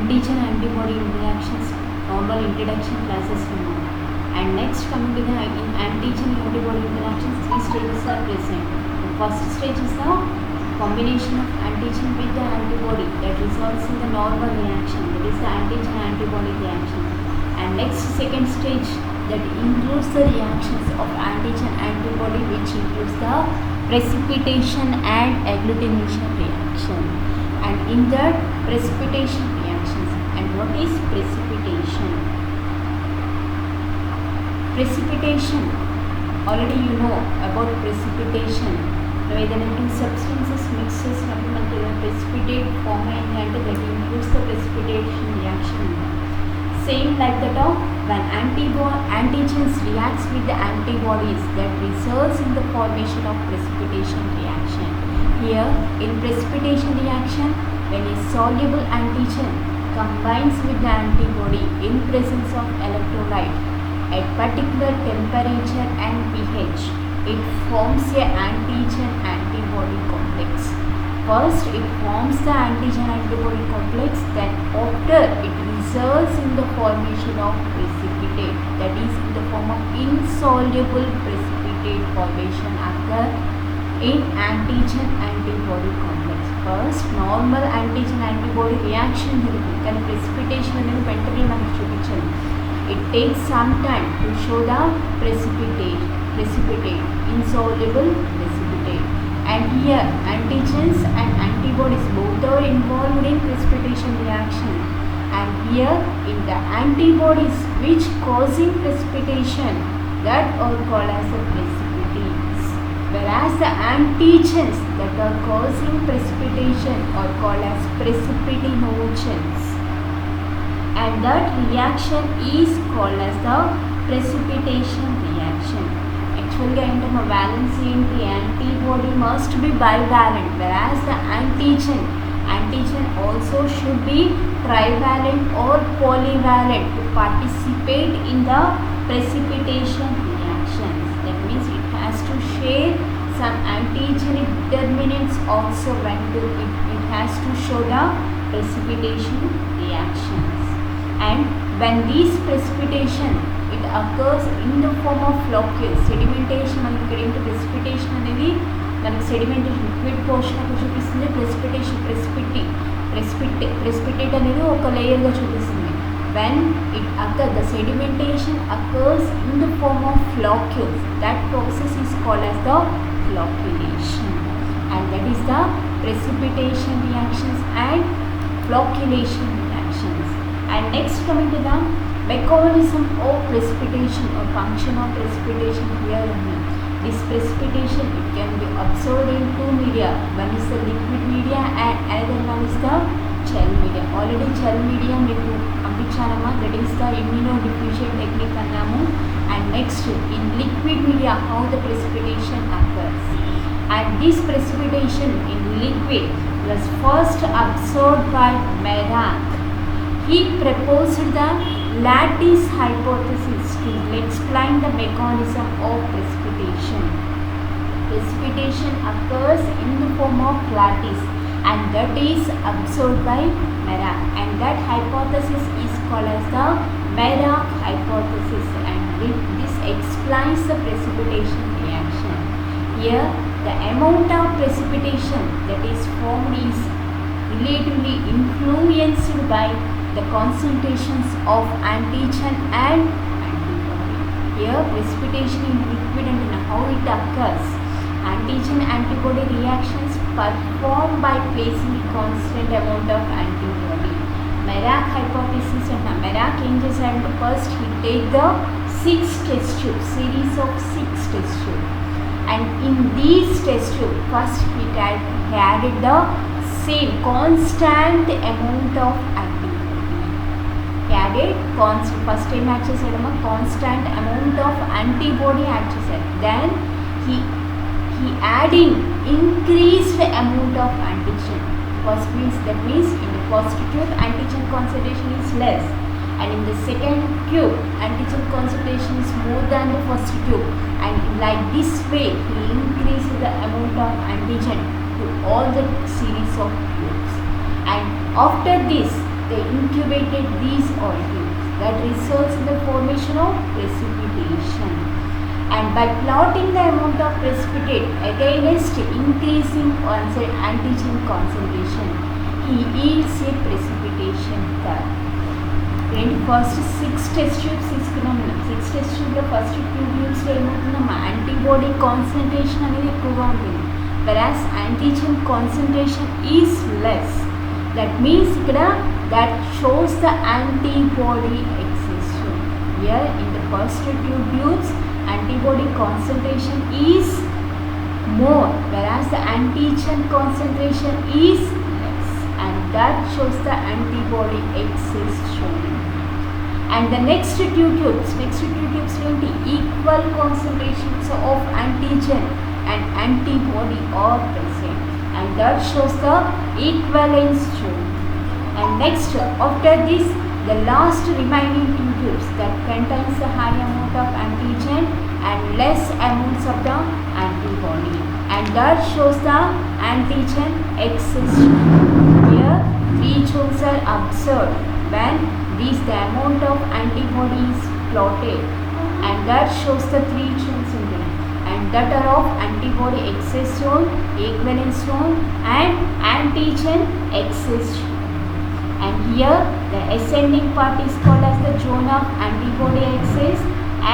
antigen antibody interactions normal introduction classes we know. And next coming to the in antigen antibody interactions, three stages are present. The first stage is the combination of antigen with the antibody that results in the normal reaction, that is the antigen antibody reaction. And next second stage that includes the reactions of antigen antibody, which includes the precipitation and agglutination reaction. And in that precipitation reactions, and what is precipitation? Precipitation, already you know about precipitation. ఏదైనా two substances mix చేసినప్పుడు మనకి precipitate form అయింది అంటే that includes the precipitation reaction. Same like that of when antigens reacts with the antibodies, that results in the formation of precipitation reaction. Here in precipitation reaction, when a soluble antigen combines with the antibody in presence of electrolyte at particular temperature and pH, it forms a antigen antibody complex. First it forms the antigen antibody complex, then after it results in the formation of precipitate, that is in the form of insoluble precipitate formation occur in antigen antibody complex. First normal antigen antibody reaction జరుగుతుంది, కానీ precipitation అనేది వెంటనే మనకు చూపించాలి. It takes some time to show the precipitate, insoluble precipitate. And here antigens and antibodies both are involved in precipitation reaction. And here in the antibodies which causing precipitation, that are called as the precipitates, whereas the antigens that are causing precipitation are called as precipitinogens. And that reaction is called as the precipitation reaction. Actually a valency into antibody must be bivalent, whereas the antigen also should be trivalent or polyvalent to participate in the precipitation reactions. That means it has to share some antigenic determinants also when it has to show the precipitation reactions. And when this precipitation it occurs in the form of floccules, sedimentation మనకి ఇక్కడ ఏంటి precipitation అనేది మనకి sedimentation liquid portion ఒక చూపిస్తుంది, precipitate అనేది ఒక లేయర్గా చూపిస్తుంది. When it occurs, the sedimentation occurs in the form of floccules, that process is called as the flocculation, and that is the precipitation reactions and flocculation reactions. And next coming to the mechanism of precipitation or function of precipitation here. This precipitation, it can be observed in two media. One is the liquid media and another one is the gel media. Already gel media మీకు పంపించానమ్మా, that is the immunodiffusion technique అన్నాము. And next in liquid media how the precipitation occurs. And this precipitation in liquid was first observed by Merak. He proposed the lattice hypothesis to explain the mechanism of precipitation. Precipitation occurs in the form of lattice, and that is observed by Merak, and that hypothesis is called as the Merak hypothesis, and this explains the precipitation reaction. Here the amount of precipitation that is formed is relatively influenced by the concentrations of antigen and antibody. Here precipitation in liquid and how it occurs. Antigen antibody reactions performed by placing a constant amount of antibody. Merak hypothesis and Merak ఏం చేశారంటే first he take the 6 test tubes, series of 6 test tubes, and in these test tubes first he added the same constant amount of added first time add చేసాడమ్మా constant amount of antibody add చేశాడు. Then he adding increased amount of antigen. That means in the first tube antigen concentration is less, and in the second tube antigen concentration is more than the first tube, and like this way he increases the amount of antigen to all the series of tubes. And after this they incubated these olives that results in the formation of precipitation. And by plotting the amount of precipitate against increasing antigen concentration, he yields a precipitation curve. First 6 test tubes తీసుకున్నాము. 6 test tube లో first 2 tubes లో ఏమవుతుందమ్మా antibody concentration అనేది ఎక్కువగా ఉంటుంది, whereas antigen concentration is less. That means ikkada that shows the antibody exists. Here in the first 2 tubes antibody concentration is more, whereas the antigen concentration is less, and that shows the antibody exists shown. And the next 2 tubes ఏంటి equal concentrations of antigen and antibody are present, and that shows the equivalence shown. And next, after this, the last remaining 2 tubes that contains the high amount of antigen and less amounts of the antibody, and that shows the antigen exists. Here 3 tubes are observed when the amount of antibody is plotted, and that shows the 3 tubes in there, and that are of antibody excess zone, equivalence zone, and antigen excess zone. And here the ascending part is called as the zone of antibody excess,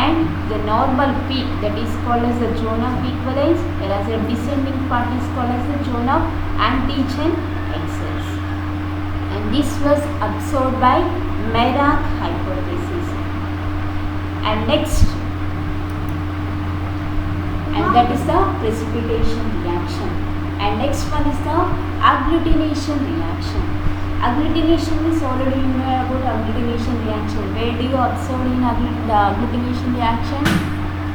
and the normal peak that is called as the zone of equivalence, whereas the descending part is called as the zone of antigen excess. And this was observed by Merak hypothesis. And next, and that is the precipitation reaction. And next one is the agglutination reaction. Agglutination is already you know about agglutination reaction. Where do you observe in the agglutination reaction?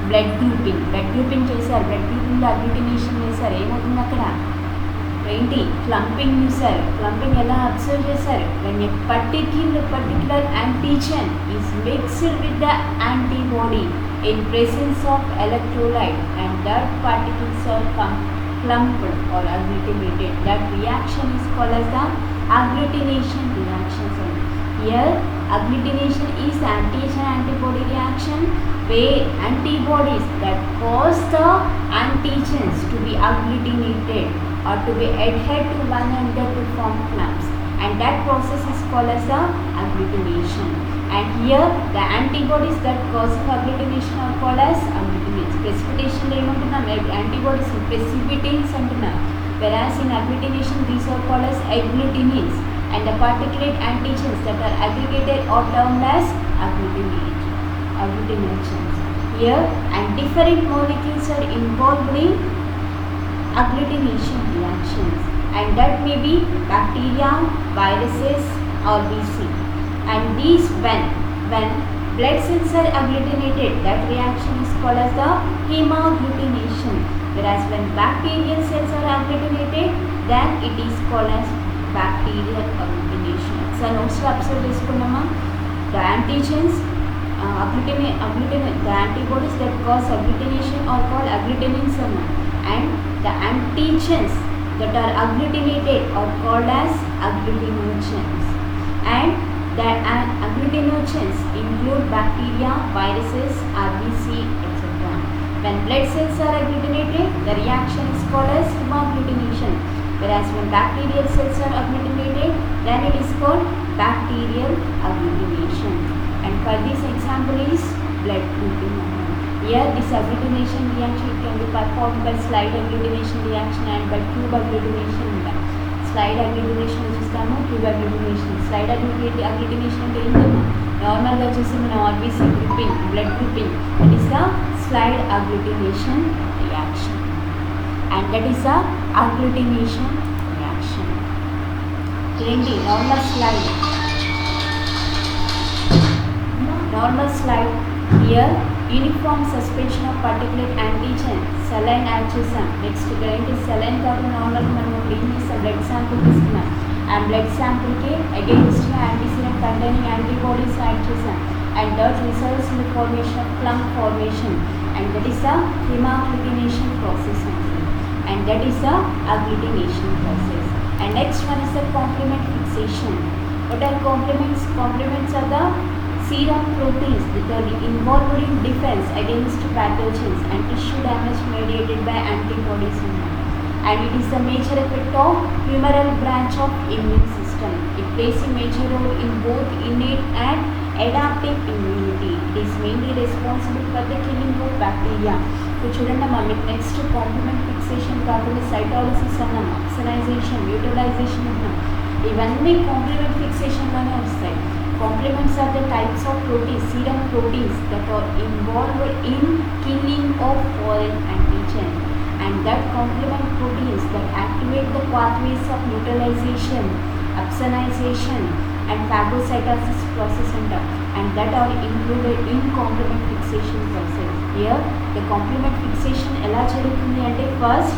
Blood grouping చేశారు. Blood గ్రూపింగ్లో agglutination చేశారు. ఏమవుతుంది అక్కడ ఏంటి క్లంపింగ్ చూసారు. క్లంపింగ్ ఎలా observe చేశారు? when a particular antigen is mixed with the antibody in presence of electrolyte, and that particles are clumped or agglutinated, that reaction is called as the agglutination reaction. Here agglutination is the antigen antibody reaction, where antibodies that cause the antigens to be agglutinated or to be adhered to one another to form clumps, and that process is called as the agglutination. And here the antibodies that cause agglutination are called as agglutinates. Precipitation lo emantunna antibodies precipitates antunna, whereas in agglutination these are called as agglutinates, and the particulate antigens that are aggregated are termed as agglutinations. Here and different molecules are involved in agglutination reactions, and that may be bacteria, viruses, or BC. And these when blood cells are agglutinated, that reaction is called as the hemagglutination, whereas when bacterial cells are agglutinated, then it is called as bacterial agglutination. So notes lo observe cheskunnama, the antigens the antibodies that cause agglutination are called agglutinins, and the antigens that are agglutinated are called as agglutinogens. And the agglutinogens include bacteria, viruses, RBC, etc. When blood cells are agglutinated, the reaction is called as hemagglutination, whereas when bacterial cells are agglutinated, then it is called bacterial agglutination. And for this example is blood grouping. Here this agglutination reaction can be performed by slide agglutination reaction and by tube agglutination. Slide agglutination చూస్తాము, tube agglutination. Slide agglutination అంటే ఏంటన్నా నార్మల్గా వచ్చేసి మన RBC grouping, blood grouping, that is the slide agglutination reaction, and that is the agglutination reaction. ఏంటి normal slide here uniform suspension of particulate antigen saline add చేసాం. Next ఏంటి saline కాకుండా normal మనం ఏం చేస్తాం, బ్లడ్ శాంపుల్ తీసుకున్నాం, ఆ blood శాంపుల్కి against antiserum containing antibodies add చేసాం, and that results in the formation of clump formation, and that is the hemagglutination process, and that is the agglutination process. And next one is the complement fixation. What are complements? Complements are the serum proteins that are involved in defense against pathogens and tissue damage mediated by antibodies. And it is the major effect of humoral branch of immune system. It plays a major role in both innate and adaptive immunity. It is mainly responsible for the killing of bacteria. ఇప్పుడు చూడండి అమ్మా, మీకు next complement fixation కాకుండా సైటాలసిస్ అన్నాం, oxidisation, neutralisation అన్నాం. ఇవన్నీ complement ఫిక్సేషన్లోనే వస్తాయి. Complements are the types of proteins, serum proteins that are involved in killing of foreign antigen, and that complement proteins that activate the pathways of neutralization, opsonization, and phagocytosis process and that are included in complement fixation process. Here, the complement fixation ఎలా జరుగుతుంది అంటే first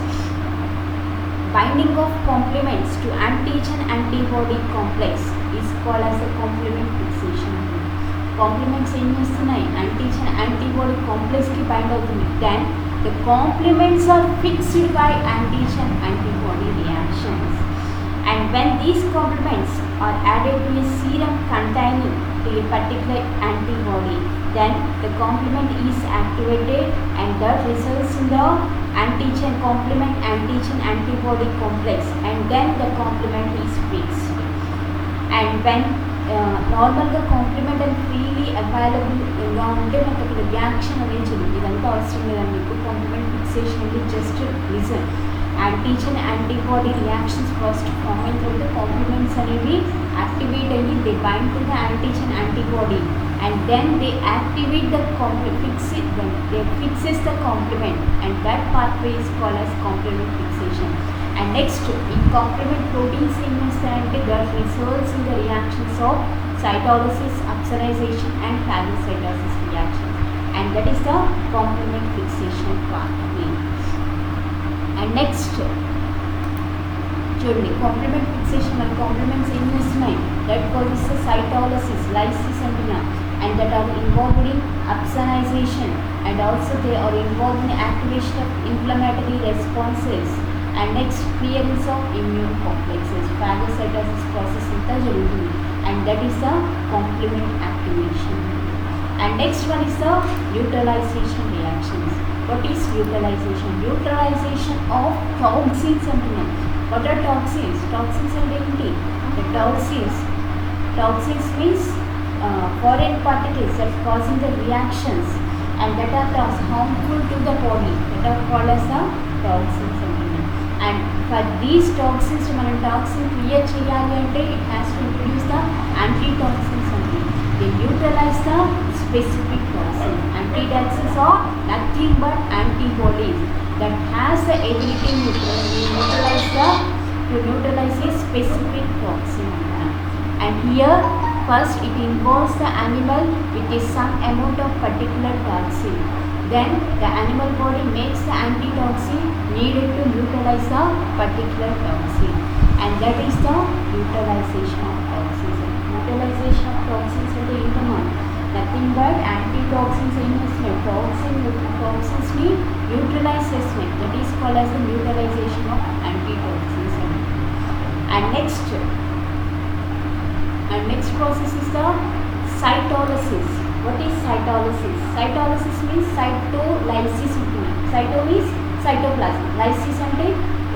binding of complements to antigen antibody complex is called as a complement fixation. Complements ఏం చేస్తున్నాయి, antigen antibody complex కి bind అవుతుంది. Then the complements are fixed by antigen antibody reactions, and when these complements are added to a serum containing a particular antibody, then the complement is activated and that results in the antigen complement antigen antibody complex, and then the complement is fixed. And when నార్మల్గా compliment and freely అవైలబుల్గా ఉంటే మనకు అక్కడ reaction అనేది జరుగుతుంది. ఇదంతా అవసరం లేదండి. మీకు కాంప్లిమెంట్ ఫిక్సేషన్ అంటే just listen. Antigen antibody reactions first form అయిన తర్వాత కాంప్లిమెంట్స్ అనేవి యాక్టివేట్ అయ్యి they bind to the antigen antibody and then they activate the fixes the complement, and that pathway is called as complement fixation. And next, in complement proteins that results in the reactions of cytolysis, upsonization, and phagocytosis reactions, and that is the complement fixation pathway. And next, చూడండి complement fixation మన compliments ఏం చేస్తున్నాయి, that causes సైటాలసిస్, lysis అంటున్నాం, and that are involved in opsonization, and also they are involved in activation of inflammatory responses, and next clearance of immune complexes, phagocytosis process anta jarugutundi, and that is the complement activation. And next one is the neutralization reactions. What is neutralization? Neutralization of toxins antunnam. What are toxins? Toxins ante enti? The toxins means foreign particles that causing the reactions and that are harmful to the body, that are called as the toxins. And for these toxins, మనం toxin clear చేయాలి అంటే it has to introduce the antitoxins only. They neutralize the specific toxin. Antitoxins are nothing but antibodies that has the ability to neutralize a specific toxin. And here first it involves the animal with some amount of particular toxin. Then the animal body makes the antitoxin needed to neutralize the particular toxin, and that is the neutralization of toxins. Neutralization of toxins అంటే ఏంటమ్మా, nothing but antitoxins ఏం చేస్తున్నాయి, toxins ని neutralise చేస్తున్నాయి. That is called as the neutralization of antitoxins. And next process is the cytolysis. What is cytolysis? Cytolysis means cytolysis. Cyto means cytoplasm. Lysis అంటే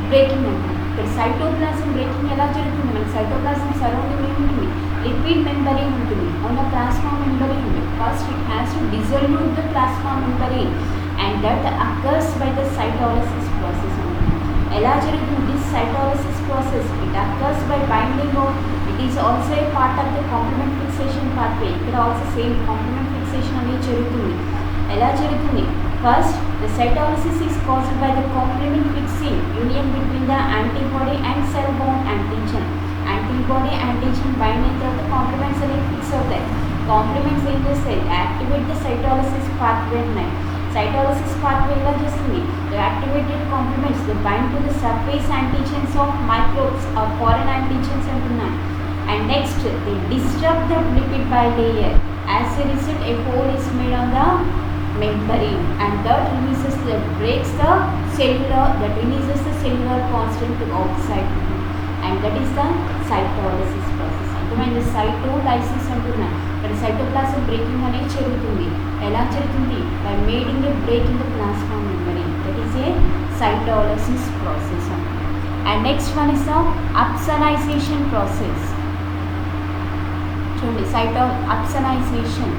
breaking అంటే. ఇక్కడ cytoplasm breaking ఎలా జరుగుతుంది, మనకి సైటోప్లాజం సరౌండింగ్ ఏముంటుంది, lipid membrane ఉంటుంది, అవునా, plasma membrane ఉంది. First it has to dissolute the plasma membrane, and that occurs by the cytolysis process. ఎలా జరుగుతుంది this cytolysis process? It occurs by binding of, it is also a part of the complement fixation pathway. ఇక్కడ also same complement fixation అనేది జరుగుతుంది. ఎలా జరుగుతుంది? First, the cytolysis is caused by the complement fixing union between the antibody and cell-bound antigen. Antibody antigen bind అయిన తర్వాత complements అనేవి fix అవుతాయి. Complements ఏం చేస్తాయి? Activate the cytolysis pathway ఉన్నాయి. Cytolysis pathway ఎలా చేస్తుంది? The activated complements they bind to the surface antigens of microbes or foreign antigens అంటున్నాం. And next, they disrupt the lipid bilayer. As a result, a hole is made on the membrane, and that releases the cellular constant to outside, and that is the cytolysis process. అంటే అర్థమైంది. సైటోలైసిస్ అంటున్నా. ఇక్కడ cytoplasm breaking అనేది జరుగుతుంది. ఎలా జరుగుతుంది? By making a breaking the plasma membrane. That is a cytolysis process. And next one is the opsonization process. చూడండి, opsonization,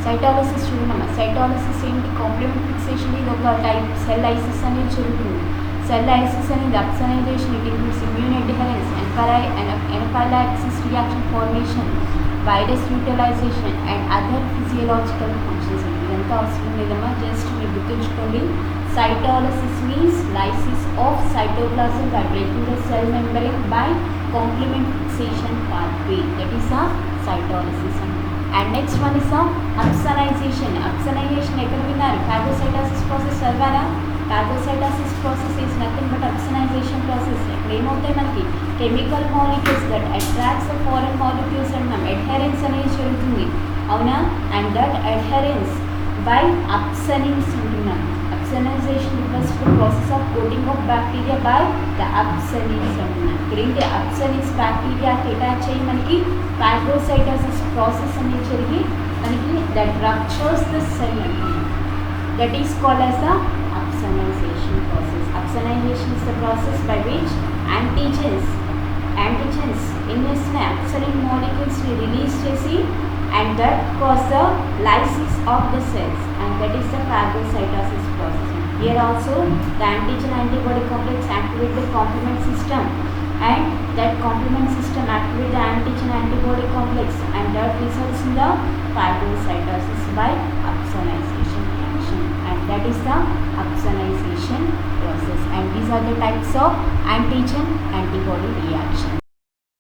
సైటాలసిస్ చూడమ్మా. సైటాలసిస్ ఏంటి? కాంప్లిమెంట్ ఫిక్సేషన్, ఇది ఒక టైప్. సెల్ లైసిస్ అనేది జరుగుతుంది. సెల్ లైసిస్ అనేది opsonization. It includes immune adherence, anaphylaxis reaction formation, virus utilization and other physiological functions. ఇదంతా అవసరం లేదమ్మా, జస్ట్ మీరు గుర్తుంచుకోండి. Cytolysis means lysis of cytoplasm by breaking the cell membrane by complement fixation pathway. That is a cytolysis. And next one is a upsonization. Upsonization ఎక్కడ విన్నారు? phagocytosis process చదివారా? phagocytosis process is nothing but upsonization process. ఇక్కడ ఏమవుతాయి మనకి? Chemical molecules that attracts the foreign molecules అంటున్నాం. Adherence అనేది జరుగుతుంది, అవునా? అండ్ దట్ అడ్హెరెన్స్ బై అప్సనింగ్స్ అంటున్నాం. Upsonization refers to the process of coating of bacteria by the upsonins అంటున్నాను. ఇక్కడ ఏంటి? అప్సనిన్స్ బ్యాక్టీరియాకి అటాచ్ అయ్యి మనకి ఫాగోసైటోసిస్ ప్రాసెస్ అనేది జరిగి మనకి దట్ రప్చర్స్ ద సెల్ అంటున్నాను. That is called as the opsonization process. Opsonization is the process by which antigens ఏం చేస్తున్నాయి? అప్సనిన్ మాలిక్యూల్స్ని రిలీజ్ చేసి and that cause the lysis of the cells, and that is the phagocytosis process. Here also the antigen antibody complex activate the complement system, and that complement system activate the antigen antibody complex, and that results in the phagocytosis by upsonization reaction, and that is the upsonization process. And these are the types of antigen antibody